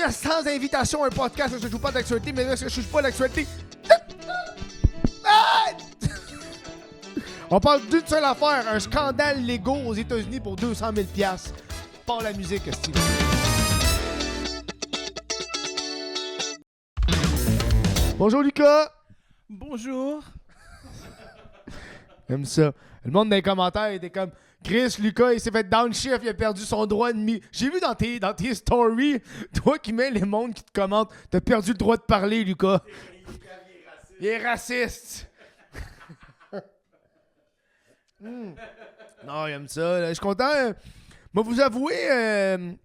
Bienvenue à Sans Invitation, un podcast où je ne joue pas d'actualité, mais là, je ne juge pas l'actualité. On parle d'une seule affaire, un scandale Lego aux États-Unis pour 200 000 $. Pas la musique, Steve. Bonjour Lucas. Bonjour. J'aime ça. Le monde dans les commentaires était comme Chris, Lucas, il s'est fait downshift, il a perdu son droit de J'ai vu dans tes stories, toi qui mets les mondes qui te commentent, t'as perdu le droit de parler, Lucas. Il est raciste. Non, il aime ça. Là. Je suis content. Je vais vous avouer,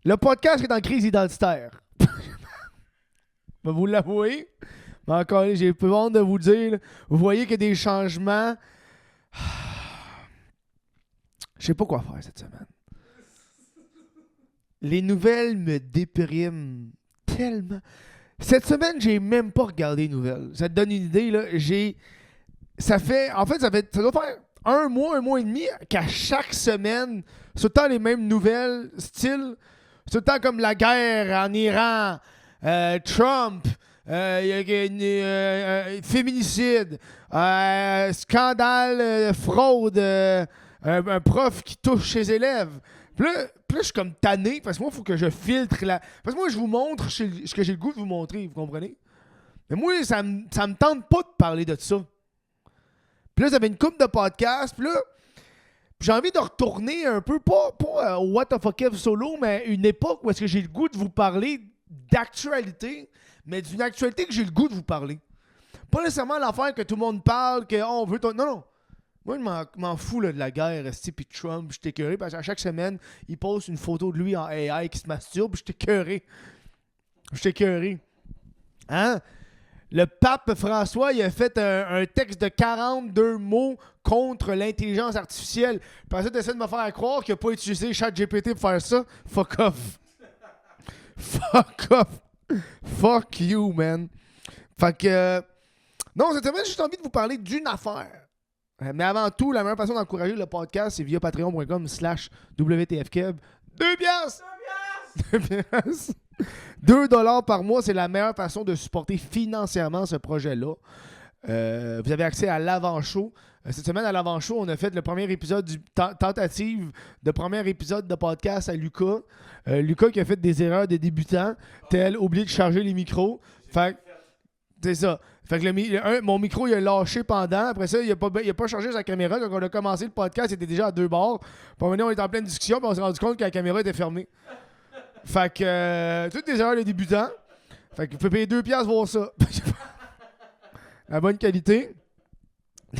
le podcast est en crise identitaire. Je vais vous l'avouer. Mais encore, j'ai peu honte de vous le dire. Là. Vous voyez qu'il y a des changements. Je sais pas quoi faire cette semaine. Les nouvelles me dépriment tellement. Cette semaine, j'ai même pas regardé les nouvelles. Ça te donne une idée, là. Ça doit faire un mois et demi qu'à chaque semaine, c'est tout le temps les mêmes nouvelles, style, c'est tout le temps comme la guerre en Iran, Trump, féminicide, scandale, fraude, un prof qui touche ses élèves. Puis là, je suis comme tanné, parce que moi, il faut que je filtre la... Parce que moi, je vous montre ce que j'ai le goût de vous montrer, vous comprenez? Mais moi, ça me tente pas de parler de ça. Puis là, j'avais une couple de podcasts, puis là, j'ai envie de retourner un peu, pas What the fuck Kev solo, mais une époque où est-ce que j'ai le goût de vous parler d'actualité, mais d'une actualité que j'ai le goût de vous parler. Pas nécessairement l'affaire que tout le monde parle, qu'on veut... Non. Moi, je m'en fous là, de la guerre, puis Trump, je suis écœuré, parce qu'à chaque semaine, il poste une photo de lui en AI qui se masturbe, je suis écœuré. Hein? Le pape François, il a fait un texte de 42 mots contre l'intelligence artificielle. Puis ça, t'essaies de me faire croire qu'il n'a pas utilisé ChatGPT pour faire ça. Fuck off. Fuck off. Fuck you, man. Fait que... non, cette semaine, j'ai juste envie de vous parler d'une affaire. Mais avant tout, la meilleure façon d'encourager le podcast, c'est via patreon.com/WTFKeb. 2 piastres! 2 piastres! 2 $ par mois, c'est la meilleure façon de supporter financièrement ce projet-là. Vous avez accès à l'avant-show. Cette semaine, à l'avant-show, on a fait le premier épisode du tentative de premier épisode de podcast à Lucas. Lucas qui a fait des erreurs de débutant, tel oublié de charger les micros. Fait que, c'est ça. Fait que mon micro, il a lâché pendant. Après ça, il a pas chargé sa caméra. Quand on a commencé le podcast, il était déjà à 2 bords. Puis on était en pleine discussion, puis on s'est rendu compte que la caméra était fermée. Fait que, toutes des erreurs de débutants. Fait que vous pouvez payer 2 piastres voir ça. La bonne qualité.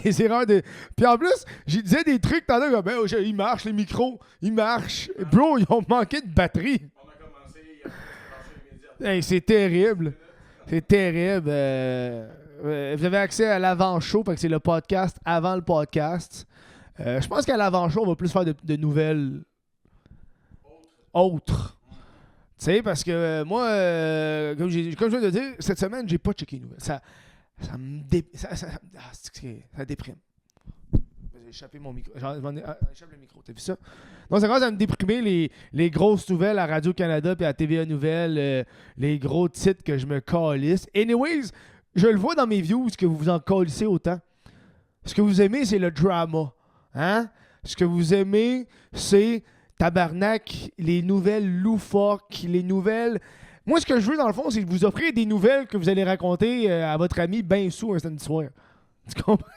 Des erreurs de... Puis en plus, j'ai disais des trucs tantôt comme, il marche, les micros, ils marchent. Bro, ils ont manqué de batterie. On a commencé, il a marché immédiatement. Hey, c'est terrible. C'est terrible. Vous avez accès à l'avant-show, fait que c'est le podcast avant le podcast. Je pense qu'à l'avant-show, on va plus faire de nouvelles autres. Tu sais, parce que moi, comme je viens de dire, cette semaine, j'ai pas checké les nouvelles. Ça déprime. J'ai échappé mon micro. J'échappe le micro, t'as vu ça? Non, ça commence à me déprimer les grosses nouvelles à Radio-Canada et à TVA Nouvelles, les gros titres que je me calisse. Anyways, je le vois dans mes views que vous vous en calissez autant. Ce que vous aimez, c'est le drama. Hein? Ce que vous aimez, c'est tabarnak, les nouvelles loufoques, les nouvelles... Moi, ce que je veux, dans le fond, c'est vous offrir des nouvelles que vous allez raconter à votre ami ben sous un samedi soir. Tu comprends?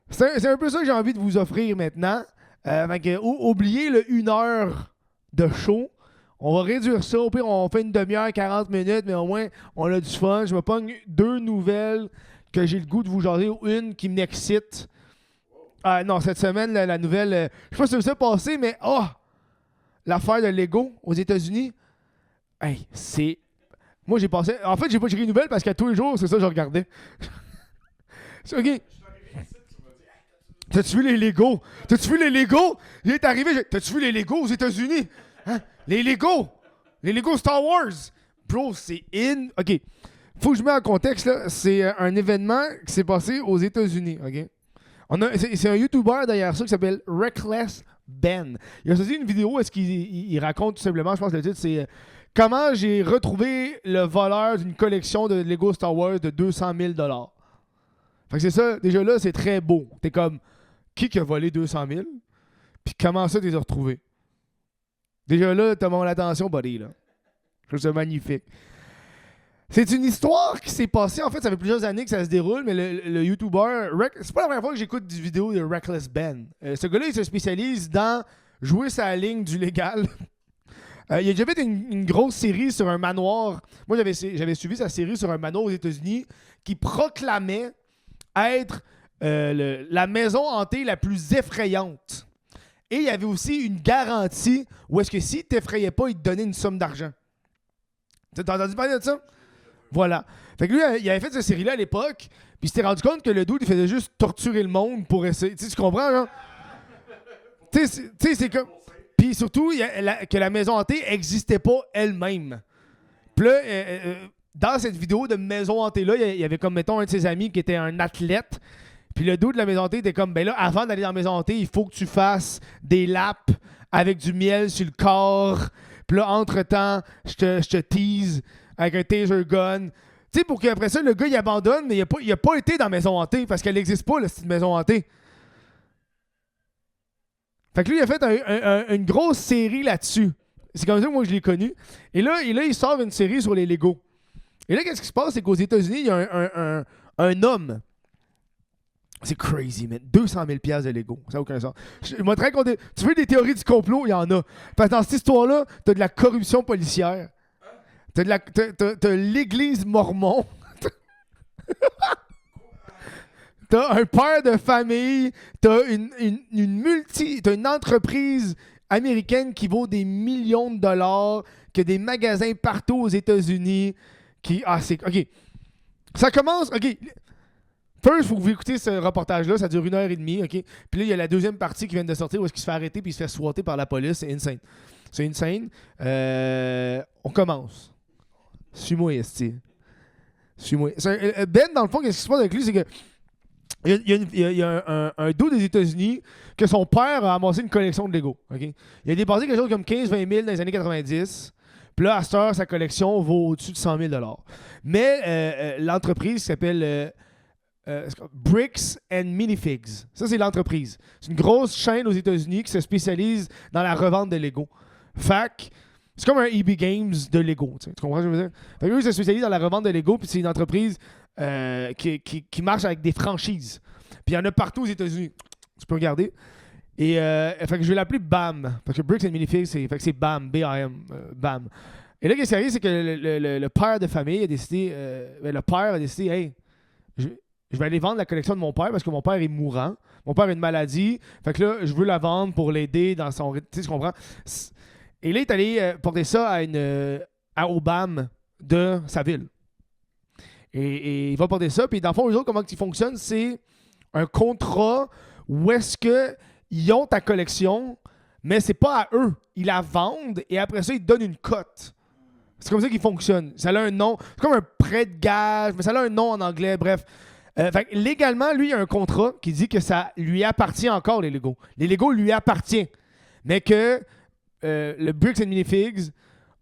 C'est un peu ça que j'ai envie de vous offrir maintenant. Fait que, oubliez le 1 heure de show. On va réduire ça. Au pire, on fait une demi-heure, 40 minutes, mais au moins, on a du fun. Je me pogne 2 nouvelles que j'ai le goût de vous jaser. Une qui m'excite. Non, cette semaine, la nouvelle... je sais pas si ça s'est passé, mais... l'affaire de Lego aux États-Unis. Hey, c'est... Moi, j'ai passé... En fait, j'ai pas checké les nouvelles parce qu'à tous les jours, c'est ça que je regardais. OK. T'as-tu vu les Legos? Il est arrivé, t'as-tu vu les Legos aux États-Unis? Hein? Les Legos Star Wars! Bro, c'est in... OK. Faut que je mette en contexte, là. C'est un événement qui s'est passé aux États-Unis, OK? C'est un YouTuber derrière ça qui s'appelle Reckless Ben. Il a sorti une vidéo où est-ce qu'il raconte tout simplement, je pense que le titre, c'est comment j'ai retrouvé le voleur d'une collection de Lego Star Wars de 200 000 $. Fait que c'est ça, déjà là, c'est très beau. T'es comme, qui a volé 200 000? Puis comment ça, t'es retrouvé? Déjà là, t'as mon attention, buddy, là. Je trouve ça magnifique. C'est une histoire qui s'est passée, en fait, ça fait plusieurs années que ça se déroule, mais le YouTuber, c'est pas la première fois que j'écoute des vidéos de Reckless Ben. Ce gars-là, il se spécialise dans jouer sa ligne du légal. Il a déjà fait une grosse série sur un manoir. Moi, j'avais suivi sa série sur un manoir aux États-Unis qui proclamait être la maison hantée la plus effrayante. Et il y avait aussi une garantie où est-ce que s'il t'effrayait pas, il te donnait une somme d'argent. T'as entendu parler de ça? Voilà. Fait que lui, il avait fait cette série-là à l'époque, puis il s'était rendu compte que le dude, il faisait juste torturer le monde pour essayer. Tu comprends, genre? Tu sais, c'est comme... Puis surtout, que la maison hantée n'existait pas elle-même. Puis là, dans cette vidéo de maison hantée-là, il y avait comme, mettons, un de ses amis qui était un athlète. Puis le dude de la maison hantée était comme, ben là, avant d'aller dans la maison hantée, il faut que tu fasses des laps avec du miel sur le corps. Puis là, entre-temps, je te tease avec un taser gun. Tu sais, pour qu'après ça, le gars, il abandonne, mais il a pas été dans la maison hantée parce qu'elle n'existe pas, cette maison hantée. Fait que lui, il a fait une grosse série là-dessus. C'est comme ça que moi, je l'ai connu. Et là, il sort une série sur les Lego. Et là, qu'est-ce qui se passe? C'est qu'aux États-Unis, il y a un homme. C'est crazy, man. 200 000 $ de Lego. Ça n'a aucun sens. Je vais te raconter. Tu veux des théories du complot? Il y en a. Parce que dans cette histoire-là, t'as de la corruption policière. T'as l'église mormon. T'as un père de famille. T'as t'as une entreprise américaine qui vaut des millions de dollars, qui a des magasins partout aux États-Unis. OK. Ça commence... OK. First, il faut que vous écoutez ce reportage-là. Ça dure 1h30, OK? Puis là, il y a la deuxième partie qui vient de sortir où est-ce qu'il se fait arrêter puis il se fait swatter par la police. C'est insane. C'est insane. On commence. Suis-moi, esti. Suis-moi. Ben, dans le fond, qu'est-ce qui se passe avec lui? C'est que il y a un dos des États-Unis que son père a amassé une collection de Lego. OK? Il a dépassé quelque chose comme 15-20 000 dans les années 90. Puis là, à cette heure, sa collection vaut au-dessus de 100 000 $. Mais l'entreprise s'appelle... Bricks and Minifigs. Ça, c'est l'entreprise. C'est une grosse chaîne aux États-Unis qui se spécialise dans la revente de Lego. Fait c'est comme un EB Games de Lego. Tu comprends ce que je veux dire? Fait que eux, ils se spécialisent dans la revente de Lego, puis c'est une entreprise qui marche avec des franchises. Puis il y en a partout aux États-Unis. Tu peux regarder. Et fait que je vais l'appeler BAM. Parce que Bricks and Minifigs, c'est BAM. B-A-M. BAM. Et là, ce qui arrive, c'est que le père de famille a décidé... le père a décidé, hey, je vais aller vendre la collection de mon père parce que mon père est mourant. Mon père a une maladie. Fait que là, je veux la vendre pour l'aider dans son... Tu sais, tu comprends? Et là, il est allé porter ça à Obama de sa ville. Et il va porter ça. Puis dans le fond, eux autres, comment ils fonctionnent, c'est un contrat où est-ce qu'ils ont ta collection, mais c'est pas à eux. Ils la vendent et après ça, ils te donnent une cote. C'est comme ça qu'ils fonctionnent. Ça a un nom. C'est comme un prêt de gage, mais ça a un nom en anglais. Bref. Fait que légalement, lui, il y a un contrat qui dit que ça lui appartient encore, les Lego. Les Lego lui appartiennent. Mais que le Bricks and Minifigs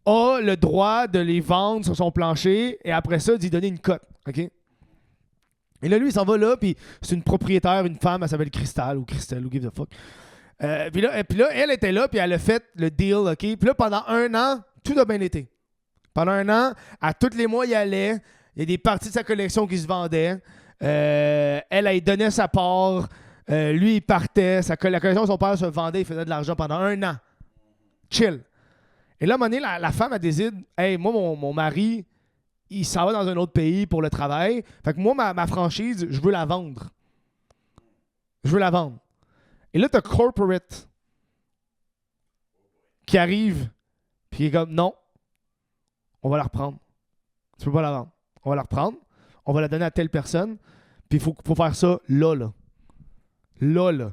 a le droit de les vendre sur son plancher et après ça, d'y donner une cote. OK? Et là, lui, il s'en va là, puis c'est une propriétaire, une femme, elle s'appelle Crystal ou Christelle, ou give the fuck. Puis là, elle était là, puis elle a fait le deal, OK? Puis là, pendant 1 an, tout a bien été. Pendant 1 an, à tous les mois, il allait. Il y a des parties de sa collection qui se vendaient. Elle donnait sa part. Lui, il partait. La collection de son père se vendait. Il faisait de l'argent pendant 1 an. Chill. Et là, à un moment donné, la femme, elle décide, hey, moi, mon mari, il s'en va dans un autre pays pour le travail. Fait que moi, ma franchise, je veux la vendre. Je veux la vendre. Et là, t'as Corporate qui arrive, puis il est comme, non, on va la reprendre. Tu peux pas la vendre. On va la reprendre. On va la donner à telle personne. Puis il faut faire ça là. Là.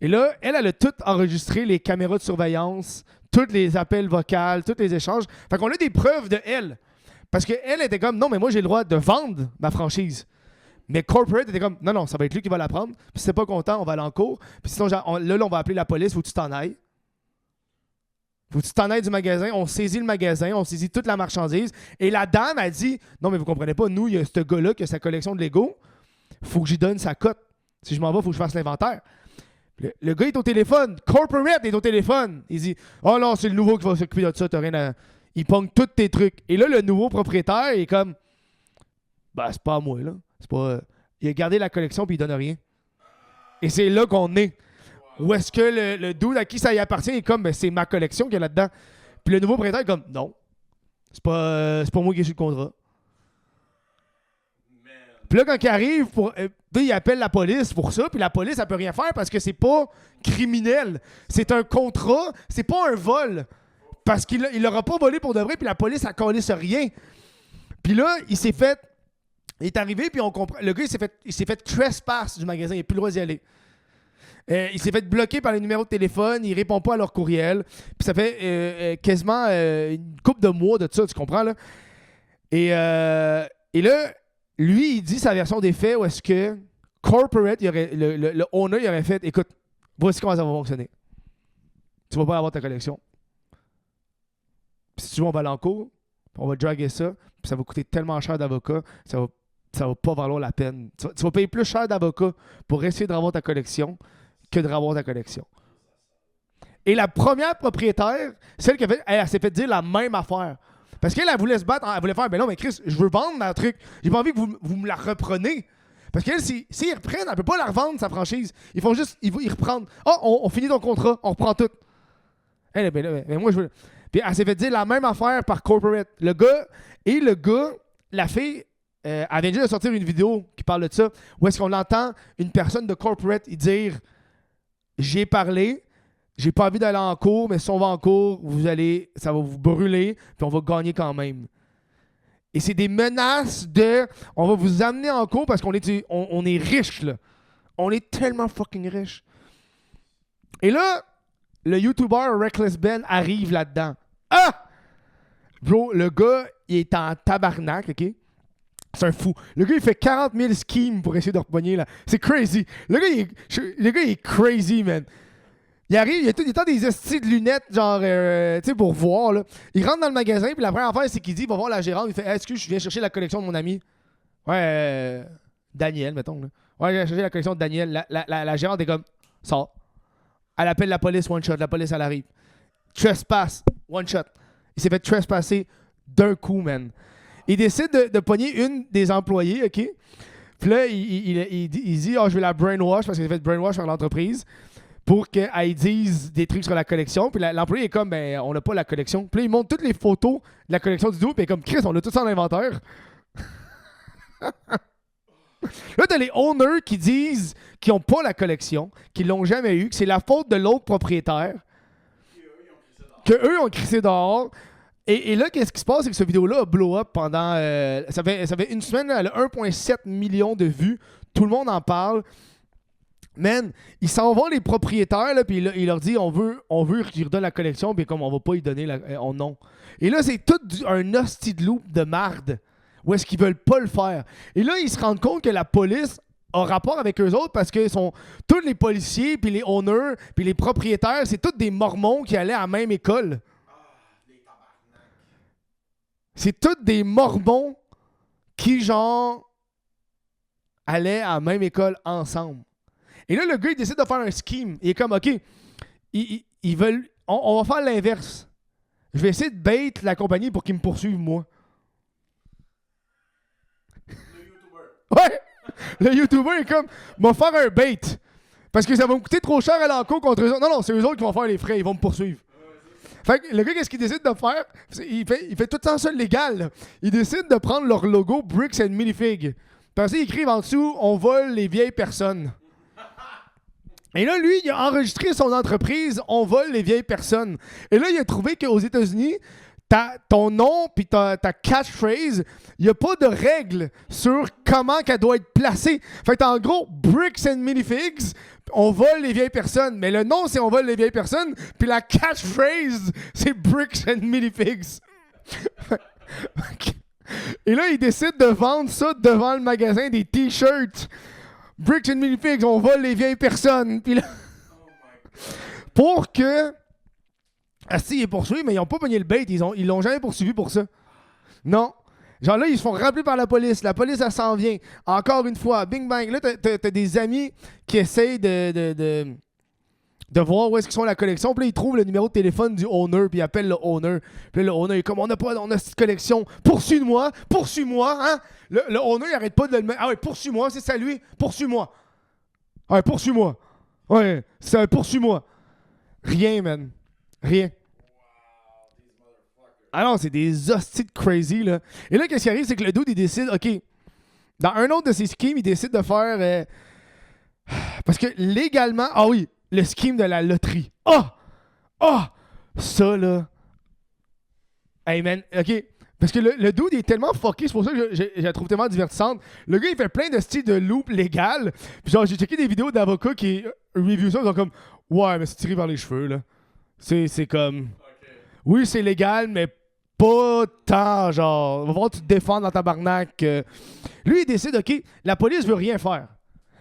Et là, elle a tout enregistré, les caméras de surveillance, tous les appels vocaux, tous les échanges. Fait qu'on a des preuves de elle. Parce qu'elle était comme, non, mais moi, j'ai le droit de vendre ma franchise. Mais corporate était comme, non, ça va être lui qui va la prendre. Puis si t'es pas content, on va aller en cours. Puis sinon, là, on va appeler la police, faut que tu t'en ailles. Faut que tu t'en ailles du magasin. On saisit le magasin, on saisit toute la marchandise. Et la dame a dit, non, mais vous comprenez pas, nous, il y a ce gars-là qui a sa collection de Lego. Faut que j'y donne sa cote. Si je m'en vais, faut que je fasse l'inventaire. Le gars est au téléphone. Corporate est au téléphone. Il dit, oh non, c'est le nouveau qui va s'occuper de ça. T'as rien à... Il pogne tous tes trucs. Et là, le nouveau propriétaire est comme, ben, c'est pas à moi, là. C'est pas... Il a gardé la collection puis il donne rien. Et c'est là qu'on est. Où est-ce que le dude à qui ça y appartient est comme, ben, c'est ma collection qui est là-dedans. Puis le nouveau propriétaire est comme, non. C'est pas moi qui ai su le contrat. Puis là, quand il arrive, il appelle la police pour ça, puis la police, elle peut rien faire parce que c'est pas criminel. C'est un contrat, c'est pas un vol. Parce qu'il l'aura pas volé pour de vrai, puis la police, elle calisse rien. Puis là, il est arrivé, puis on comprend. Le gars, il s'est fait trespass du magasin, il n'a plus le droit d'y aller. Il s'est fait bloquer par les numéros de téléphone, il répond pas à leur courriel. Puis ça fait quasiment une couple de mois de ça, tu comprends, là? Et là, lui, il dit sa version des faits où est-ce que corporate, le owner, il aurait fait, écoute, voici comment ça va fonctionner. Tu vas pas avoir ta collection. Puis si tu veux, on va aller en cours, on va draguer ça, puis ça va coûter tellement cher d'avocat, ça va pas valoir la peine. Tu vas payer plus cher d'avocat pour essayer de revoir ta collection que de revoir ta collection. Et la première propriétaire, celle qui elle s'est fait dire la même affaire. Parce qu'elle, elle voulait se battre, elle voulait faire, ben non, mais Chris, je veux vendre ma truc. J'ai pas envie que vous me la reprenez. Parce qu'elle, s'ils reprennent, elle peut pas la revendre, sa franchise. Ils font juste, ils reprennent. Ah, on finit ton contrat, on reprend tout. Elle, ben moi, je veux. Puis elle s'est fait dire la même affaire par corporate. Le gars, la fille, elle vient juste de sortir une vidéo qui parle de ça, où est-ce qu'on entend une personne de corporate dire « J'ai parlé, j'ai pas envie d'aller en cours, mais si on va en cours, ça va vous brûler, puis on va gagner quand même. » Et c'est des menaces de « On va vous amener en cours parce qu'on est, on est riche, là. On est tellement fucking riche. » Et là, le YouTuber Reckless Ben arrive là-dedans. Ah! Bro, le gars, il est en tabarnak, OK? C'est un fou. Le gars, il fait 40 000 schemes pour essayer de repogner, là. C'est crazy. Le gars, il est crazy, man. Il arrive, il a des estis de lunettes, genre, tu sais, pour voir, là. Il rentre dans le magasin, puis la première affaire, c'est qu'il dit, il va voir la gérante, il fait, hey, excuse, je viens chercher la collection de mon ami. Ouais, Daniel, mettons, là. Ouais, je viens chercher la collection de Daniel. La gérante est comme, sort. Elle appelle la police, one shot. La police, elle arrive. Trespass, one shot. Il s'est fait trespasser d'un coup, man. Il décide de pogner une des employées, OK? Puis là, il dit, je vais la brainwash parce qu'il s'est fait brainwash par l'entreprise pour qu'elle dise des trucs sur la collection. Puis l'employé est comme, ben, on n'a pas la collection. Puis là, il montre toutes les photos de la collection du duo. Puis il est comme, Chris, on a tout ça en inventaire. Là, t'as les owners qui disent qu'ils n'ont pas la collection, qu'ils l'ont jamais eu, que c'est la faute de l'autre propriétaire, qu'eux ont crissé dehors. Et là, qu'est-ce qui se passe, c'est que cette vidéo-là a blow up pendant... ça fait une semaine, elle a 1,7 million de vues. Tout le monde en parle. Man, ils s'en vont les propriétaires, là, puis il leur dit on veut qu'ils redonnent la collection, puis comme on va pas y donner non. Et là, c'est tout un hostie de loop de marde. Ou est-ce qu'ils veulent pas le faire? Et là, ils se rendent compte que la police a rapport avec eux autres parce que tous les policiers, puis les owners, puis les propriétaires, c'est tous des mormons qui allaient à la même école. C'est tous des mormons qui, genre, allaient à la même école ensemble. Et là, le gars, il décide de faire un scheme. Il est comme, OK, ils veulent... On va faire l'inverse. Je vais essayer de bait la compagnie pour qu'ils me poursuivent, moi. Ouais! Le YouTuber est comme, m'a faire un bait. Parce que ça va me coûter trop cher à l'enco contre eux autres. Non, c'est eux autres qui vont faire les frais. Ils vont me poursuivre. Fait que le gars, qu'est-ce qu'il décide de faire? Il fait tout ça légal. Là. Il décide de prendre leur logo Bricks and Minifigs. Parce qu'ils écrivent en dessous, on vole les vieilles personnes. Et là, lui, il a enregistré son entreprise, on vole les vieilles personnes. Et là, il a trouvé qu'aux États-Unis, ton nom puis ta catchphrase, il n'y a pas de règle sur comment qu'elle doit être placée. Fait que en gros, Bricks and Minifigs, on vole les vieilles personnes. Mais le nom, c'est on vole les vieilles personnes. Puis la catchphrase, c'est Bricks and Minifigs. Et là, ils décident de vendre ça devant le magasin, des t-shirts. Bricks and Minifigs, on vole les vieilles personnes. Puis là, pour que... Asti, il est poursuivi, mais ils n'ont pas pogné le bait. Ils l'ont jamais poursuivi pour ça. Non. Genre là, ils se font rappeler par la police. La police, elle s'en vient. Encore une fois, bing bang. Là, t'as des amis qui essayent de voir où est-ce qu'ils sont la collection. Puis là, ils trouvent le numéro de téléphone du owner. Puis ils appellent le owner. Puis là, le owner est comme, on a cette collection. Poursuis-moi, hein. Le owner, il arrête pas de le mettre. Ah ouais, poursuis-moi, c'est ça lui. Poursuis-moi. Ouais, poursuis-moi. Ouais, c'est poursuis-moi. Rien, man. Rien. Ah non, c'est des hosties de crazy, là. Et là, qu'est-ce qui arrive, c'est que le dude, il décide, OK, dans un autre de ses schemes, il décide de faire... parce que légalement... Ah oui, le scheme de la loterie. Ça, là... Hey, man, OK. Parce que le dude, il est tellement fucké, c'est pour ça que je la trouve tellement divertissante. Le gars, il fait plein de styles de loop légales. Puis genre, j'ai checké des vidéos d'avocats qui review ça, ils sont comme... Ouais, mais c'est tiré par les cheveux, là. C'est comme... Okay. Oui, c'est légal, mais pas tant, genre... Va falloir que tu te défends dans ta barnaque. Lui, il décide, OK, la police veut rien faire.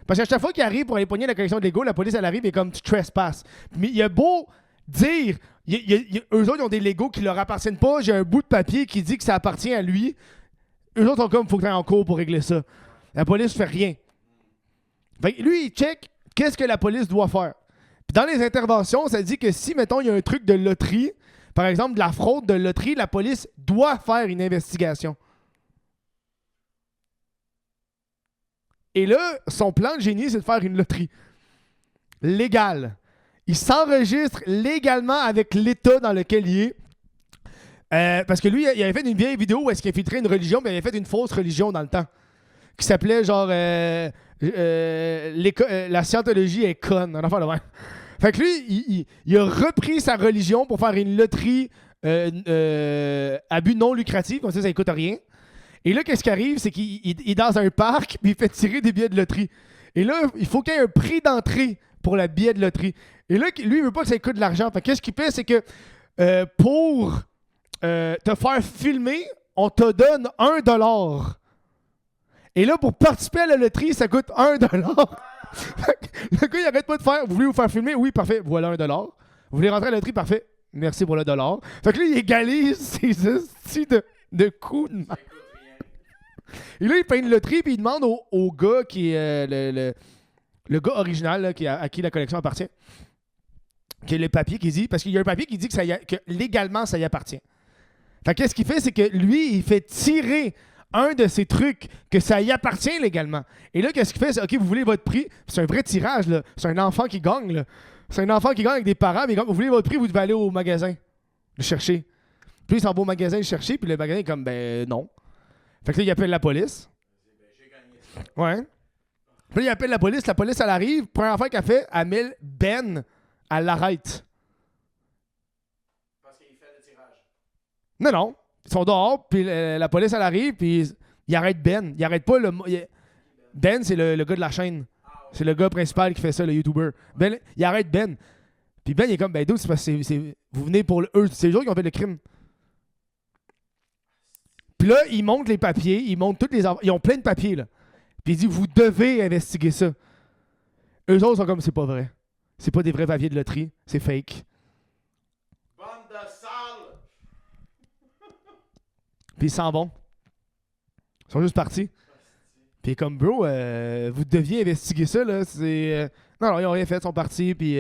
Parce qu'à chaque fois qu'il arrive pour aller pogner la collection de Lego, la police, elle arrive et comme tu trespasses. Mais il a beau dire... eux autres, ils ont des Legos qui leur appartiennent pas. J'ai un bout de papier qui dit que ça appartient à lui. Eux autres sont comme, faut que tu ailles en cours pour régler ça. La police fait rien. Fait que lui, il check qu'est-ce que la police doit faire. Puis dans les interventions, ça dit que si, mettons, il y a un truc de loterie, par exemple, de la fraude de loterie, la police doit faire une investigation. Et là, son plan de génie, c'est de faire une loterie légale. Il s'enregistre légalement avec l'État dans lequel il est. Parce que lui, il avait fait une vieille vidéo où est-ce qu'il a filtré une religion, mais il avait fait une fausse religion dans le temps. Qui s'appelait genre la scientologie est conne. Un affaire de même. Fait que lui, il a repris sa religion pour faire une loterie à but non lucratif, comme ça coûte rien. Et là, qu'est-ce qui arrive, c'est qu'il est dans un parc, puis il fait tirer des billets de loterie. Et là, il faut qu'il y ait un prix d'entrée pour le billet de loterie. Et là, lui, il veut pas que ça coûte de l'argent. Fait que qu'est-ce qu'il fait, c'est que pour te faire filmer, on te donne $1. Et là, pour participer à la loterie, ça coûte $1. Le gars, il arrête pas de faire. Vous voulez vous faire filmer? Oui, parfait. Voilà $1. Vous voulez rentrer à la loterie? Parfait. Merci pour le $. Fait que là, il égalise ses styles de coups de main. Et là, il fait une loterie puis il demande au gars qui est le gars original là, à qui la collection appartient. Qui est le papier qui dit. Parce qu'il y a un papier qui dit que légalement, ça y appartient. Fait qu'est-ce qu'il fait? C'est que lui, il fait tirer un de ces trucs que ça y appartient légalement. Et là, qu'est-ce qu'il fait? C'est OK, vous voulez votre prix. C'est un vrai tirage, là. C'est un enfant qui gagne, là. C'est un enfant qui gagne avec des parents, mais vous voulez votre prix, vous devez aller au magasin le chercher. Puis il s'en va au magasin le chercher, puis le magasin est comme, ben non. Fait que là, il appelle la police. Ouais. Puis là, il appelle la police, elle arrive. Première affaire qu'elle fait, elle met Ben, elle l'arrête. Parce qu'il fait le tirage. Non. Ils sont dehors, puis la police, elle arrive, puis il arrête Ben. Il arrête pas le... Ben, c'est le gars de la chaîne. C'est le gars principal qui fait ça, le YouTuber. Ben, il arrête Ben. Puis Ben, il est comme, ben, d'où c'est parce que vous venez pour eux. C'est eux qui ont fait le crime. Puis là, ils montrent les papiers, ils montrent toutes les... Ils ont plein de papiers, là. Puis il dit, vous devez investiguer ça. Eux autres sont comme, c'est pas vrai. C'est pas des vrais papiers de loterie, c'est fake. Bande de sales! Puis ils s'en vont. Ils sont juste partis. Puis comme, bro, vous deviez investiguer ça, là. C'est... Non, ils ont rien fait, ils sont partis, puis...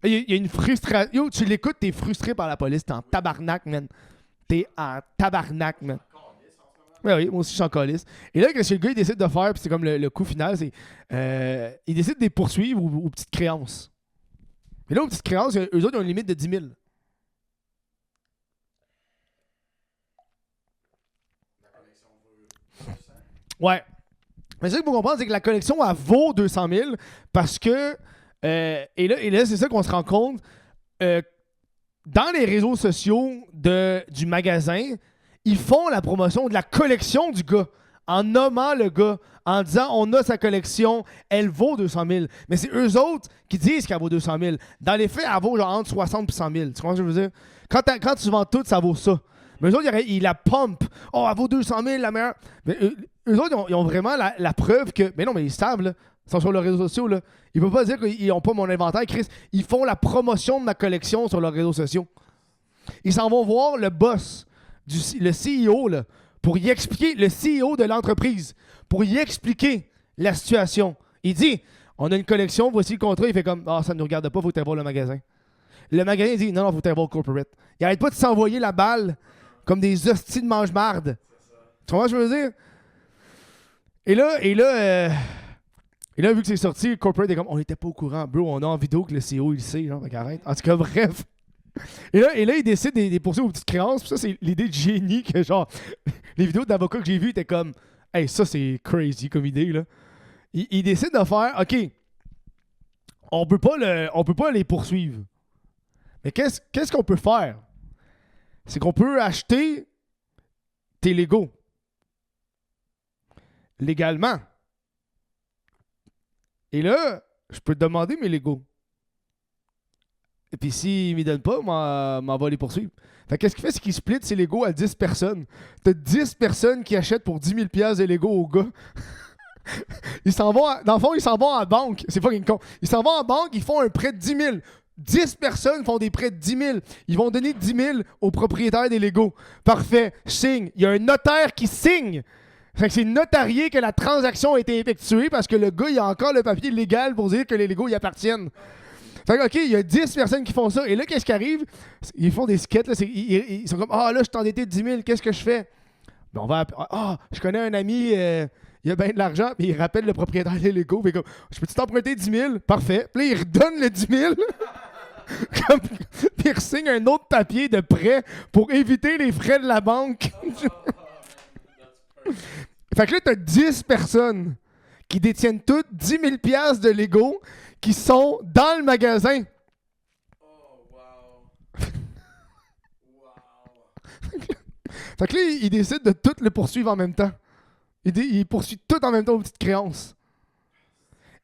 Il y a une frustration. Yo, tu l'écoutes, t'es frustré par la police, t'es en tabarnak, man. T'es en tabarnak, man. Ouais, oui, moi aussi, je suis en calice. Et là, qu'est-ce que le gars, il décide de faire, puis c'est comme le coup final, c'est... il décide de les poursuivre aux petites créances. Et là, aux petites créances, eux autres, ils ont une limite de 10 000. Ouais. Mais ce qu'il faut comprendre, c'est que la collection, elle vaut 200 000 parce que... et là, c'est ça qu'on se rend compte. Dans les réseaux sociaux du magasin, ils font la promotion de la collection du gars en nommant le gars, en disant on a sa collection, elle vaut 200 000. Mais c'est eux autres qui disent qu'elle vaut 200 000. Dans les faits, elle vaut genre entre 60 et 100 000. Tu comprends ce que je veux dire? Quand tu vends tout, ça vaut ça. Mais eux autres, ils la pompent. Oh, elle vaut 200 000, la meilleure. Mais eux autres, ils ont vraiment la preuve que. Mais non, mais ils savent, là. Ils sont sur leurs réseaux sociaux, là. Ils peuvent pas dire qu'ils n'ont pas mon inventaire, Chris. Ils font la promotion de ma collection sur leurs réseaux sociaux. Ils s'en vont voir le boss, le CEO, là, pour y expliquer, le CEO de l'entreprise, pour y expliquer la situation. Il dit, on a une collection, voici le contrat. Il fait comme, ah, ça ne nous regarde pas, il faut que tu ailles voir le magasin. Le magasin dit, non, il faut que tu ailles voir le corporate. Il arrête pas de s'envoyer la balle comme des hosties de mange-marde. Tu vois ce que je veux dire? Et là, vu que c'est sorti, le corporate est comme, on n'était pas au courant. Bro, on a en vidéo que le CEO, il le sait. Genre, arrête. En tout cas, bref. Et là, il décide des poursuivre aux petites créances. Puis ça, c'est l'idée de génie que, genre, les vidéos d'avocats que j'ai vues étaient comme, hey, ça, c'est crazy comme idée, là. Il décide de faire, OK, on peut pas les poursuivre. Mais qu'est-ce qu'on peut faire? C'est qu'on peut acheter tes Legos. Légalement. Et là, je peux te demander mes Legos. Et puis s'il ne m'y donne pas, m'en va les poursuivre. Fait qu'est-ce qu'il fait? C'est qu'il split ses Legos à 10 personnes. T'as 10 personnes qui achètent pour 10 000 $ des Legos au gars. Ils s'en vont, dans le fond, ils s'en vont à la banque. C'est fucking con. Ils s'en vont à la banque, ils font un prêt de 10 000. 10 personnes font des prêts de 10 000. Ils vont donner 10 000 au propriétaire des Legos. Parfait. Je signe. Il y a un notaire qui signe. Fait que c'est notarié que la transaction a été effectuée parce que le gars, il a encore le papier légal pour dire que les Legos y appartiennent. Fait que, OK, il y a 10 personnes qui font ça. Et là, qu'est-ce qui arrive? Ils font des skits. Là, ils sont comme, ah, là, je suis endetté de 10 000. Qu'est-ce que je fais? Ben, on va... Ah, je connais un ami... il a bien de l'argent, puis il rappelle le propriétaire des Legos. Fait comme, je peux-tu t'emprunter 10 000? Parfait. Puis là, il redonne le 10 000. Puis il signe un autre papier de prêt pour éviter les frais de la banque. Fait que là, t'as 10 personnes qui détiennent toutes 10 000 $ de Lego qui sont dans le magasin. Oh, wow. Fait que là, il décide de tout le poursuivre en même temps. Il poursuit tout en même temps aux petites créances.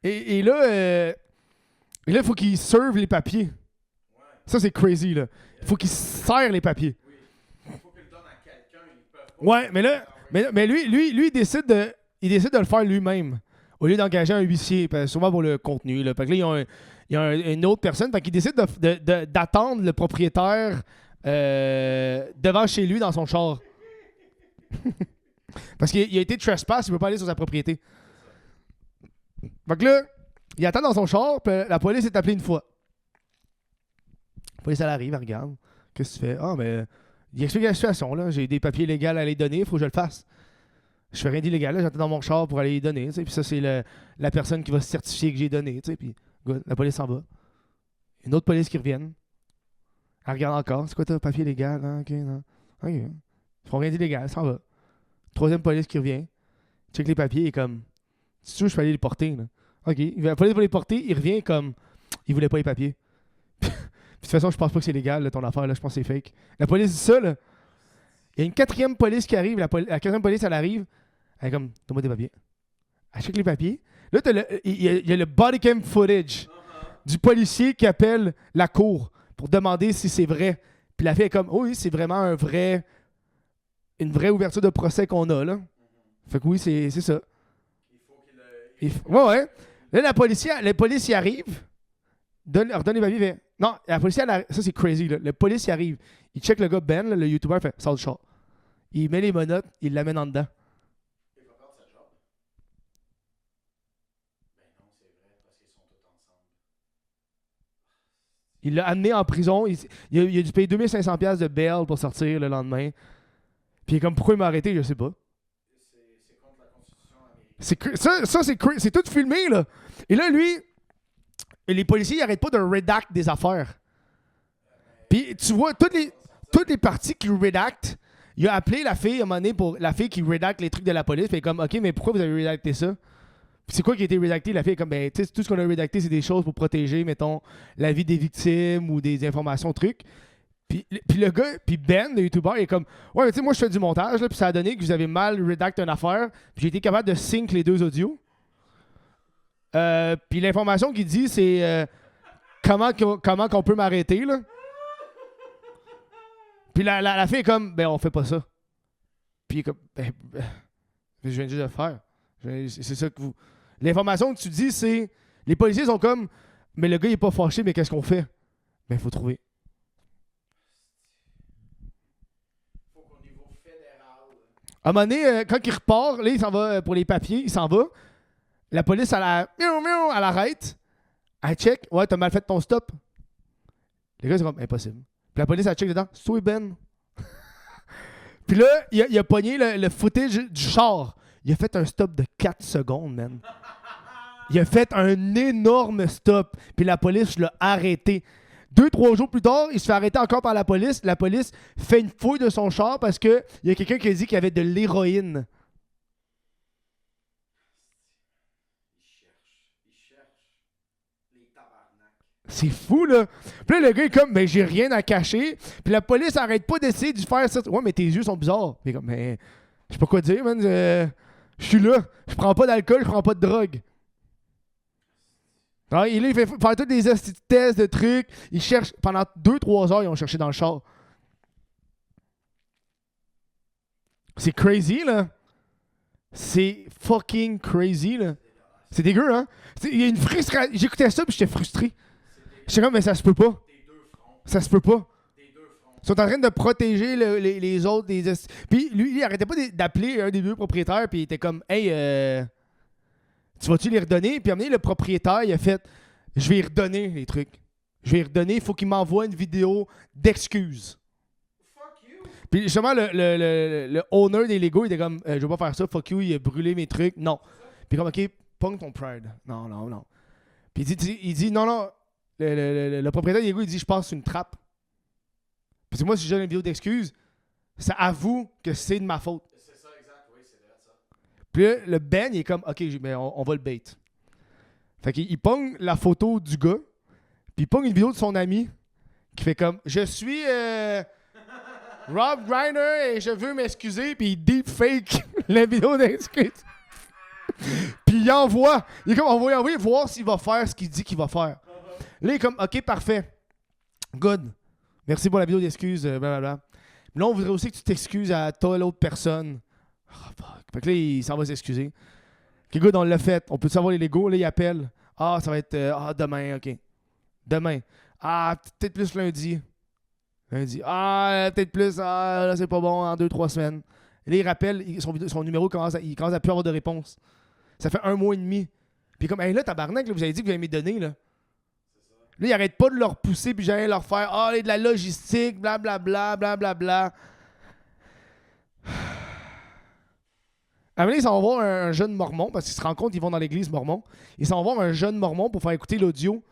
Et là, il faut qu'il serve les papiers. Ouais. Ça, c'est crazy, là. Il faut qu'il serre les papiers. Oui. Il faut qu'il le donne à quelqu'un. Ils peuvent pas. Ouais, mais là, mais lui, il décide de le faire lui-même. Au lieu d'engager un huissier, souvent pour le contenu. Là. Fait que là, il y a une autre personne. Fait qu'il décide d'attendre le propriétaire devant chez lui dans son char. Parce qu'il a été trespass, il ne peut pas aller sur sa propriété. Fait que là, il attend dans son char, puis la police est appelée une fois. La police, elle arrive, elle regarde. Qu'est-ce que tu fais? Ah, ben, il explique la situation, là. J'ai des papiers légaux à les donner, il faut que je le fasse. Je fais rien d'illégal, là. J'attends dans mon char pour aller les donner, tu sais. Puis ça, c'est la personne qui va se certifier que j'ai donné, tu sais. Puis, good, la police s'en va. Une autre police qui revient. Elle regarde encore. C'est quoi ton papier légal? Ah, ok, non. Ok. Ils font rien d'illégal, elle s'en va. Troisième police qui revient. Check les papiers et comme, si tu veux, je peux aller les porter, là. Ok. La police va les porter, il revient comme, il voulait pas les papiers. Puis de toute façon, je pense pas que c'est légal, là, ton affaire, là. Je pense que c'est fake. La police dit ça, là. Il y a une quatrième police qui arrive. La quatrième police, elle arrive. Elle est comme, donne-moi des papiers. Elle check les papiers. Là, il y a le body cam footage du policier qui appelle la cour pour demander si c'est vrai. Puis la fille est comme, oh oui, c'est vraiment une vraie ouverture de procès qu'on a, là. Fait que oui, c'est ça. Il faut qu'il Ouais. Là, la police y arrive. Redonne les papiers. Fait, non, la police, ça c'est crazy, là. Le police y arrive. Il check le gars Ben, là, le YouTuber, fait, sort du char. Il met les menottes, il l'amène en dedans. il va perdre sa job. Ben non, c'est vrai, parce qu'ils sont tous ensemble. Il l'a amené en prison. Il a dû payer 2500 $ de bail pour sortir le lendemain. Puis il est comme, pourquoi il m'a arrêté? Je sais pas. C'est contre la Constitution américaine. C'est tout filmé, là. Et là, lui, les policiers, ils arrêtent pas de redact des affaires. Puis tu vois, toutes les parties qui redactent, il a appelé la fille à un moment donné pour la fille qui redacte les trucs de la police. Puis comme, OK, mais pourquoi vous avez redacté ça? Puis c'est quoi qui a été redacté? La fille est comme, ben, tu sais, tout ce qu'on a redacté, c'est des choses pour protéger, mettons, la vie des victimes ou des informations, trucs. Puis le gars, puis Ben, le YouTuber, il est comme, ouais, mais tu sais, moi, je fais du montage, là, puis ça a donné que vous avez mal redacté une affaire, puis j'ai été capable de sync les deux audios. Puis l'information qu'il dit, c'est comment qu'on peut m'arrêter, là. Puis la fille est comme, ben on fait pas ça. Puis il est comme, je viens juste de le faire. C'est ça que vous... L'information que tu dis, c'est... Les policiers sont comme, mais le gars il est pas fâché, mais qu'est-ce qu'on fait? Ben il faut trouver. Faut qu'au niveau fédéral. À un moment donné, quand il repart, là il s'en va pour les papiers, il s'en va. La police, elle arrête. Elle check. Ouais, t'as mal fait ton stop. Les gars, c'est comme impossible. Puis la police, elle check dedans. C'est toi, Ben. Puis là, il a pogné le footage du char. Il a fait un stop de 4 secondes, man. Il a fait un énorme stop. Puis la police l'a arrêté. 2-3 jours plus tard, il se fait arrêter encore par la police. La police fait une fouille de son char parce qu'il y a quelqu'un qui a dit qu'il y avait de l'héroïne. C'est fou, là. Puis là, le gars est comme, mais j'ai rien à cacher. Puis la police arrête pas d'essayer de faire ça. Ouais, mais tes yeux sont bizarres. Puis comme, mais je sais pas quoi dire, man. Je suis là. Je prends pas d'alcool, je prends pas de drogue. Alors, il fait faire tous des tests de trucs. Il cherche. Pendant 2-3 heures, ils ont cherché dans le char. C'est crazy, là. C'est fucking crazy, là. C'est dégueu, hein? Il y a une frustration. J'écoutais ça, puis j'étais frustré. J'étais comme, mais ça se peut pas. Ça se peut pas. Ils sont en train de protéger les autres. Puis lui, il arrêtait pas d'appeler un des deux propriétaires, puis il était comme, hey, tu vas-tu les redonner? Puis à un moment donné, le propriétaire, il a fait, je vais y redonner les trucs. Je vais y redonner, il faut qu'il m'envoie une vidéo d'excuses. Puis justement, le owner des Legos, il était comme, je vais pas faire ça, fuck you, il a brûlé mes trucs. Non. Puis comme, ok, pogne ton pride. Non. Puis il dit non. Le propriétaire des Legos, il dit, je pense que c'est une trappe. Parce que moi, si je donne une vidéo d'excuses, ça avoue que c'est de ma faute. C'est ça, exact, oui, c'est vrai ça. Puis là, le Ben, il est comme, ok, mais on va le bait. Fait qu'il pogne la photo du gars, puis il pogne une vidéo de son ami, qui fait comme, je suis Rob Reiner et je veux m'excuser, puis il deepfake la vidéo d'excuses. Puis il envoie. Il est comme, on va lui envoyer voir s'il va faire ce qu'il dit qu'il va faire. Là, il est comme, ok, parfait. Good. Merci pour la vidéo d'excuses, blablabla. Mais là, on voudrait aussi que tu t'excuses à toi, l'autre personne. Oh, fuck. Fait que là, il s'en va s'excuser. Ok, good, on l'a fait. On peut savoir les Legos. Là, il appelle. Ah, ça va être demain, ok. Demain. Ah, peut-être plus lundi. Lundi. Ah, peut-être plus. Ah, là, c'est pas bon, en 2-3 semaines. Et là, il rappelle, son numéro commence à plus avoir de réponse. Ça fait 1 mois et demi. Puis comme, hey, là, tabarnak, là, vous avez dit que vous allez me donner, là. Là, il arrête pas de leur pousser, puis j'allais leur faire de la logistique, blablabla, blablabla. À un moment donné, ils s'en vont voir un jeune mormon, parce qu'ils se rendent compte qu'ils vont dans l'église mormon. Ils s'en vont voir un jeune mormon pour faire écouter l'audio